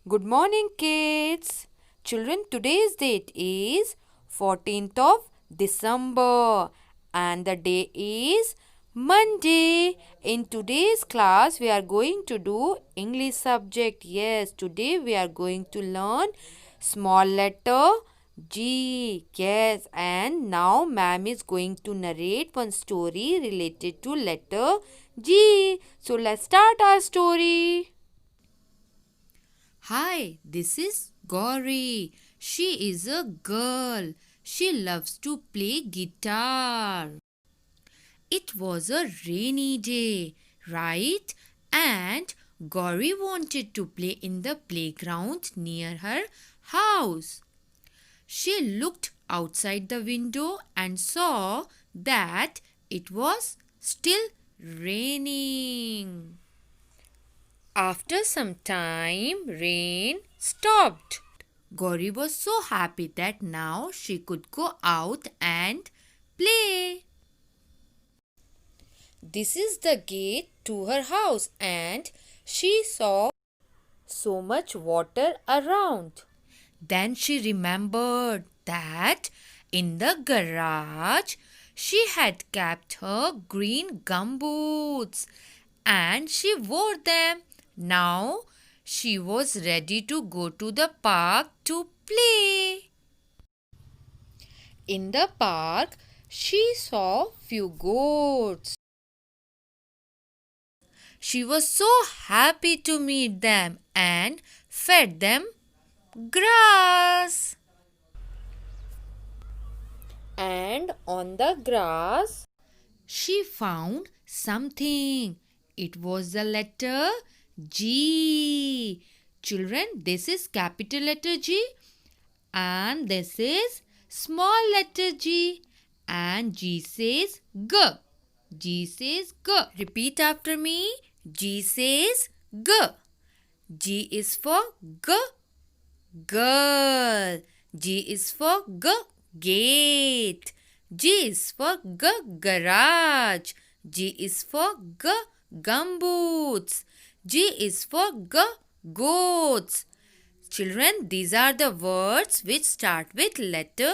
Good morning, kids. Children, today's date is 14th of December and the day is Monday. In today's class, we are going to do English subject. Yes, today we are going to learn small letter G. Yes, and now ma'am is going to narrate one story related to letter G. So let's start our story. Hi, this is Gauri. She is a girl. She loves to play guitar. It was a rainy day, right? And Gauri wanted to play in the playground near her house. She looked outside the window and saw that it was still raining. After some time, rain stopped. Gauri was so happy that now she could go out and play. This is the gate to her house, and she saw so much water around. Then she remembered that in the garage she had kept her green gumboots and she wore them. Now she was ready to go to the park to play. In the park, she saw few goats. She was so happy to meet them and fed them grass. And on the grass, she found something. It was the letter G. Children, this is capital letter G and this is small letter G and G says G. G says G. Repeat after me. G says G. G is for G, girl. G is for G, gate. G is for G, garage. G is for G, gumboots. G is for G, goats. Children, these are the words which start with letter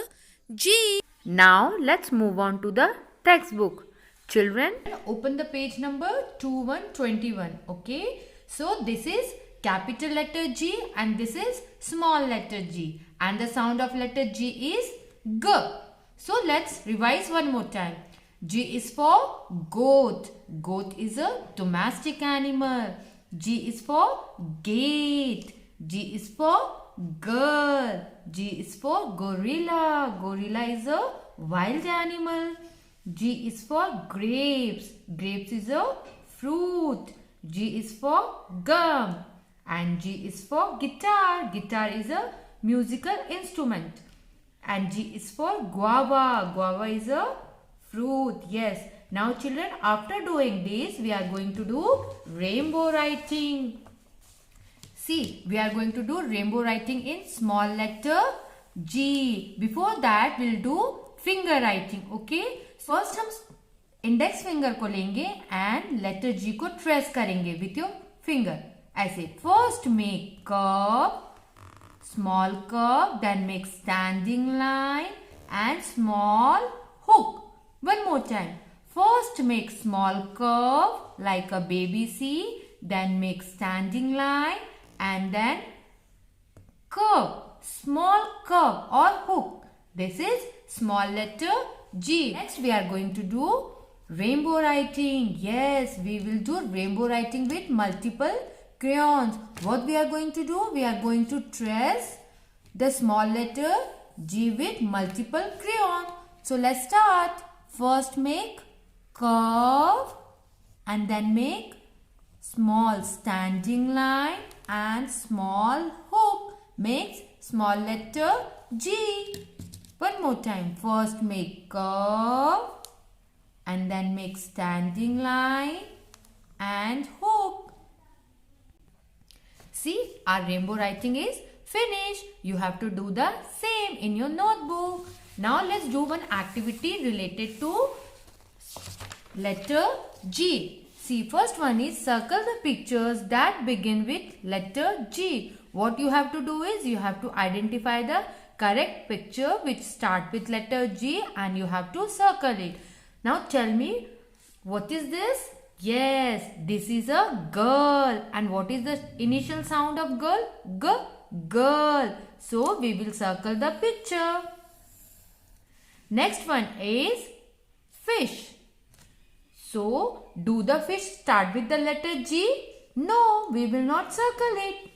G. Now let's move on to the textbook. Children, open the page number 2121. Okay. So this is capital letter G and this is small letter G. And the sound of letter G is G. So let's revise one more time. G is for goat. Goat is a domestic animal. G is for gate. G is for girl. G is for gorilla. Gorilla is a wild animal. G is for grapes. Grapes is a fruit. G is for gum. And G is for guitar. Guitar is a musical instrument. And G is for guava. Guava is a fruit. Yes. Now children, after doing this, we are going to do rainbow writing. See, we are going to do rainbow writing in small letter G. Before that, we'll do finger writing. Okay. First हम index finger को लेंगे and later जी को trace करेंगे with your finger ऐसे. First make curve, small curve, then make standing line and small hook. One more time. First make small curve like a baby C, then make standing line and then curve, small curve or hook. This is small letter G. Next we are going to do rainbow writing. Yes, we will do rainbow writing with multiple crayons. What we are going to do? We are going to trace the small letter G with multiple crayons. So let's start. First make curve and then make small standing line and small hook. Makes small letter G. One more time. First make curve and then make standing line and hook. See, our rainbow writing is finished. You have to do the same in your notebook. Now let's do one activity related to letter G. See, first one is circle the pictures that begin with letter G. What you have to do is you have to identify the correct picture which start with letter G and you have to circle it. Now tell me, what is this? Yes, this is a girl. And what is the initial sound of girl? G, girl. So we will circle the picture. Next one is fish. So, do the fish start with the letter G? No, we will not circle it.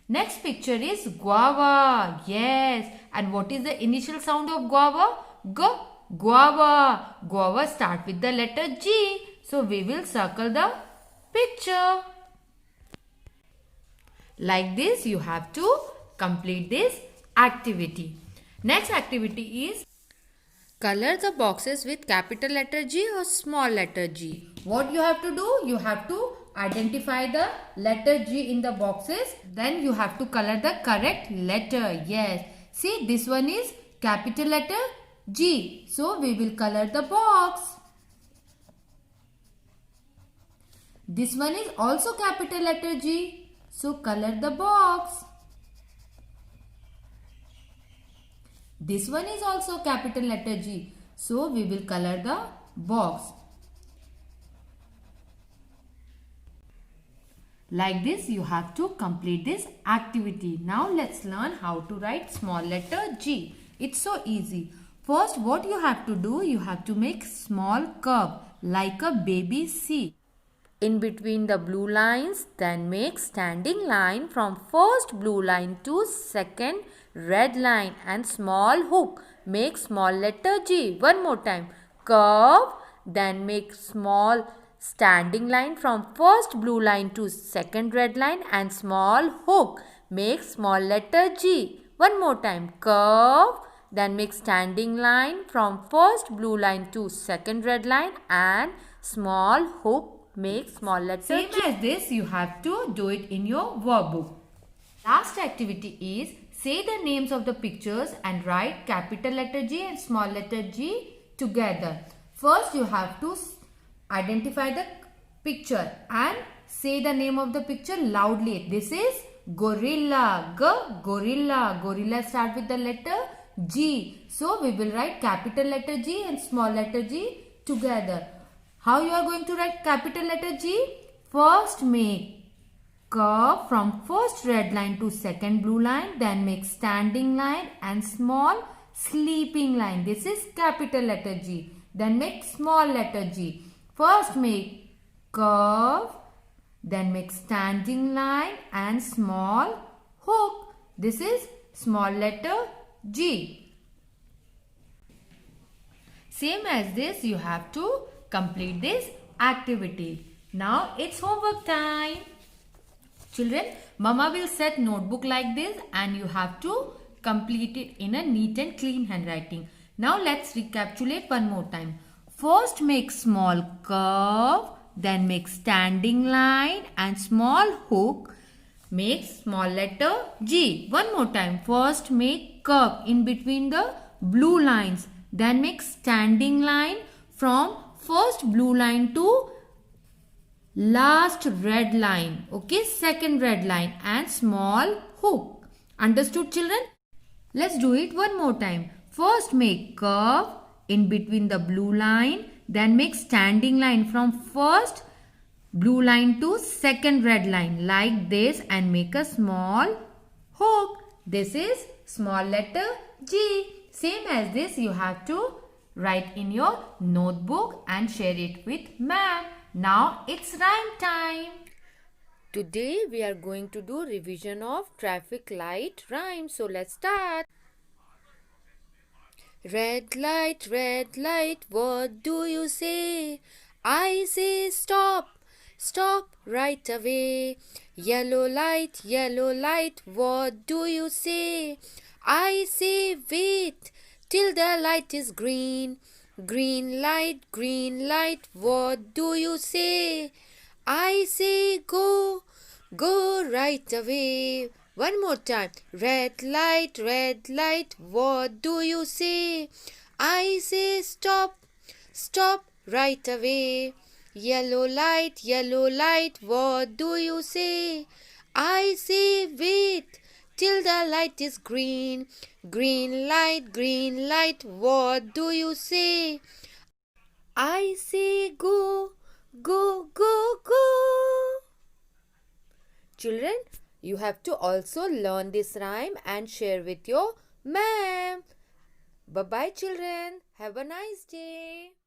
Next picture is guava. Yes. And what is the initial sound of guava? G, guava. Guava start with the letter G. So, we will circle the picture. Like this, you have to complete this activity. Next activity is Color the boxes with capital letter G or small letter G. what you have to do, you have to identify the letter G in the boxes. Then you have to color the correct letter. Yes. See, this one is capital letter G. So, we will color the box. This one is also capital letter G. So, color the box. This one is also capital letter G. So, we will color the box. Like this, you have to complete this activity. Now, let's learn how to write small letter G. It's so easy. First, what you have to do, you have to make small curve like a baby C. In between the blue lines, then make standing line from first blue line to second red line and small hook. Make small letter G. One more time. Curve, then make small standing line from first blue line to second red line and small hook. Make small letter G. One more time. Curve, then make standing line from first blue line to second red line and small hook. Make small letter Same G. as this, you have to do it in your workbook. Last activity is say the names of the pictures and write capital letter G and small letter G together. First, you have to identify the picture and say the name of the picture loudly. This is gorilla. Gorilla. Gorilla start with the letter G. So, we will write capital letter G and small letter G together. How you are going to write capital letter G? First make curve from first red line to second blue line. Then make standing line and small sleeping line. This is capital letter G. Then make small letter G. First make curve. Then make standing line and small hook. This is small letter G. Same as this, you have to complete this activity. Now it's homework time. Children, Mama will set notebook like this and you have to complete it in a neat and clean handwriting. Now let's recapitulate one more time. First make small curve, then make standing line and small hook. Make small letter G. One more time. First make curve in between the blue lines. Then make standing line from first blue line to last red line. Okay, second red line and small hook. Understood, children? Let's do it one more time. First make curve in between the blue line. Then make standing line from first blue line to second red line like this and make a small hook. This is small letter G. Same as this, you have to write in your notebook and share it with ma'am. Now it's rhyme time. Today we are going to do revision of traffic light rhyme. So let's start. Red light, what do you say? I say stop, stop right away. Yellow light, what do you say? I say wait till the light is green. Green light, what do you say? I say go, go right away. One more time. Red light, what do you say? I say stop, stop right away. yellow light, what do you say? I say wait till the light is green. Green light, what do you say? I say go, go. Children, you have to also learn this rhyme and share with your ma'am. Bye bye, children. Have a nice day.